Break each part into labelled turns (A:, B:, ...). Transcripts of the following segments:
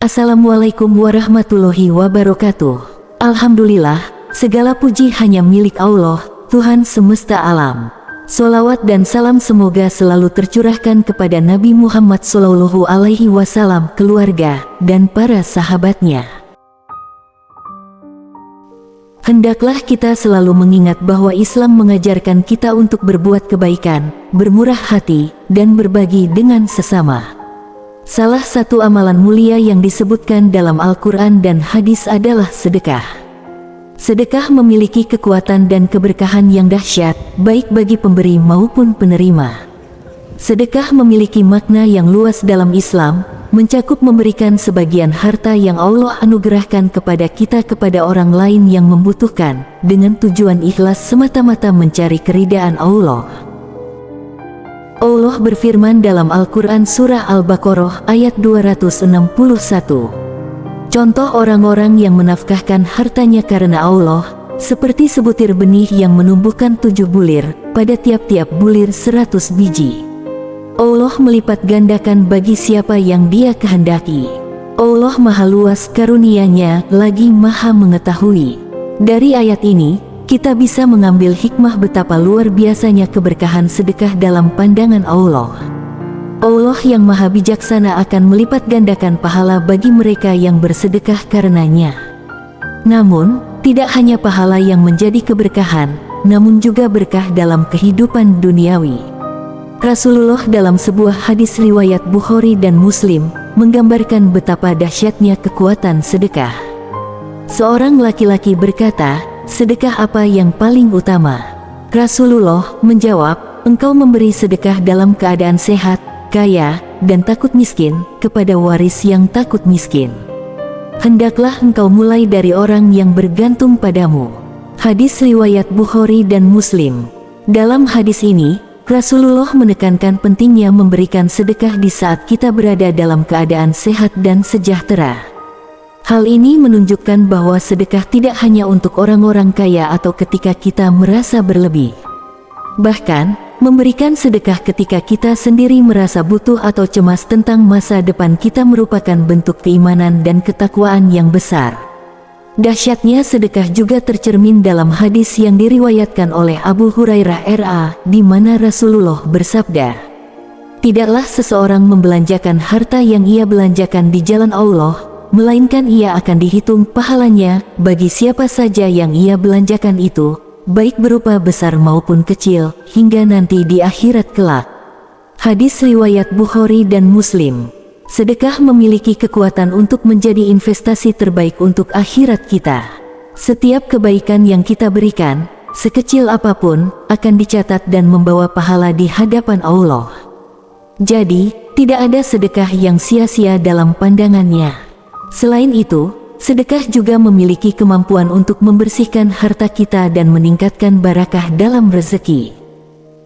A: Assalamualaikum warahmatullahi wabarakatuh. Alhamdulillah, segala puji hanya milik Allah, Tuhan semesta alam. Sholawat dan salam semoga selalu tercurahkan kepada Nabi Muhammad SAW, keluarga, dan para sahabatnya. Hendaklah kita selalu mengingat bahwa Islam mengajarkan kita untuk berbuat kebaikan, bermurah hati, dan berbagi dengan sesama. Salah satu amalan mulia yang disebutkan dalam Al-Quran dan hadis adalah sedekah. Sedekah memiliki kekuatan dan keberkahan yang dahsyat, baik bagi pemberi maupun penerima. Sedekah memiliki makna yang luas dalam Islam, mencakup memberikan sebagian harta yang Allah anugerahkan kepada kita kepada orang lain yang membutuhkan, dengan tujuan ikhlas semata-mata mencari keridaan Allah. Allah berfirman dalam Al-Quran Surah Al-Baqarah ayat 261. Contoh orang-orang yang menafkahkan hartanya karena Allah, seperti sebutir benih yang menumbuhkan 7 bulir, pada tiap-tiap bulir 100 biji. Allah melipat gandakan bagi siapa yang Dia kehendaki. Allah maha luas karunia-Nya, lagi maha mengetahui. Dari ayat ini, kita bisa mengambil hikmah betapa luar biasanya keberkahan sedekah dalam pandangan Allah. Allah yang maha bijaksana akan melipat gandakan pahala bagi mereka yang bersedekah karenanya. Namun, tidak hanya pahala yang menjadi keberkahan, namun juga berkah dalam kehidupan duniawi. Rasulullah dalam sebuah hadis riwayat Bukhari dan Muslim, menggambarkan betapa dahsyatnya kekuatan sedekah. Seorang laki-laki berkata, "Sedekah apa yang paling utama?" Rasulullah menjawab, "Engkau memberi sedekah dalam keadaan sehat, kaya, dan takut miskin, kepada waris yang takut miskin. Hendaklah engkau mulai dari orang yang bergantung padamu." Hadis riwayat Bukhari dan Muslim. Dalam hadis ini, Rasulullah menekankan pentingnya memberikan sedekah di saat kita berada dalam keadaan sehat dan sejahtera. Hal ini menunjukkan bahwa sedekah tidak hanya untuk orang-orang kaya atau ketika kita merasa berlebih. Bahkan, memberikan sedekah ketika kita sendiri merasa butuh atau cemas tentang masa depan kita merupakan bentuk keimanan dan ketakwaan yang besar. Dahsyatnya sedekah juga tercermin dalam hadis yang diriwayatkan oleh Abu Hurairah RA, di mana Rasulullah bersabda, "Tidaklah seseorang membelanjakan harta yang ia belanjakan di jalan Allah, melainkan ia akan dihitung pahalanya bagi siapa saja yang ia belanjakan itu, baik berupa besar maupun kecil, hingga nanti di akhirat kelak." Hadis riwayat Bukhari dan Muslim. Sedekah memiliki kekuatan untuk menjadi investasi terbaik untuk akhirat kita. Setiap kebaikan yang kita berikan, sekecil apapun, akan dicatat dan membawa pahala di hadapan Allah. Jadi, tidak ada sedekah yang sia-sia dalam pandangannya. Selain itu, sedekah juga memiliki kemampuan untuk membersihkan harta kita dan meningkatkan barakah dalam rezeki.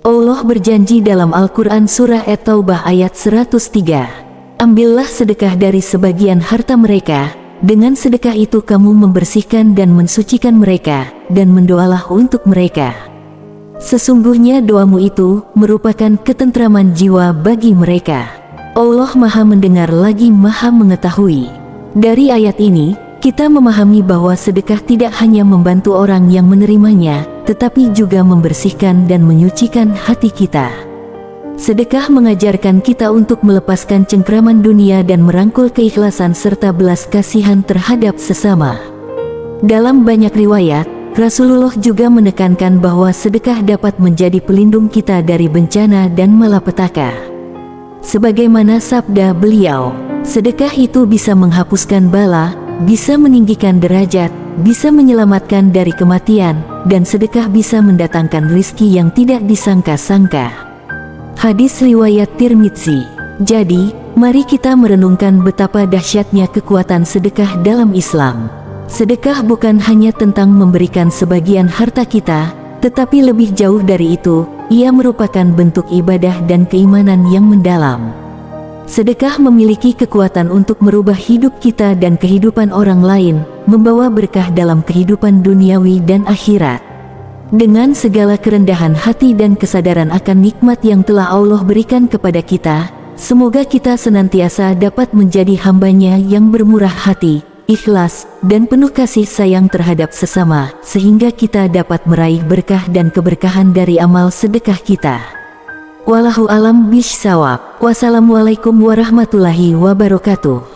A: Allah berjanji dalam Al-Quran Surah At-Taubah ayat 103, "Ambillah sedekah dari sebagian harta mereka, dengan sedekah itu kamu membersihkan dan mensucikan mereka, dan mendoalah untuk mereka. Sesungguhnya doamu itu merupakan ketentraman jiwa bagi mereka. Allah maha mendengar lagi maha mengetahui." Dari ayat ini, kita memahami bahwa sedekah tidak hanya membantu orang yang menerimanya, tetapi juga membersihkan dan menyucikan hati kita. Sedekah mengajarkan kita untuk melepaskan cengkraman dunia dan merangkul keikhlasan serta belas kasihan terhadap sesama. Dalam banyak riwayat, Rasulullah juga menekankan bahwa sedekah dapat menjadi pelindung kita dari bencana dan malapetaka. Sebagaimana sabda beliau, "Sedekah itu bisa menghapuskan bala, bisa meninggikan derajat, bisa menyelamatkan dari kematian, dan sedekah bisa mendatangkan rizki yang tidak disangka-sangka." Hadis riwayat Tirmidzi. Jadi, mari kita merenungkan betapa dahsyatnya kekuatan sedekah dalam Islam. Sedekah bukan hanya tentang memberikan sebagian harta kita, tetapi lebih jauh dari itu, ia merupakan bentuk ibadah dan keimanan yang mendalam. Sedekah memiliki kekuatan untuk merubah hidup kita dan kehidupan orang lain, membawa berkah dalam kehidupan duniawi dan akhirat. Dengan segala kerendahan hati dan kesadaran akan nikmat yang telah Allah berikan kepada kita, semoga kita senantiasa dapat menjadi hamba-Nya yang bermurah hati, ikhlas, dan penuh kasih sayang terhadap sesama, sehingga kita dapat meraih berkah dan keberkahan dari amal sedekah kita. Wallahu alam bishawab. Wassalamualaikum warahmatullahi wabarakatuh.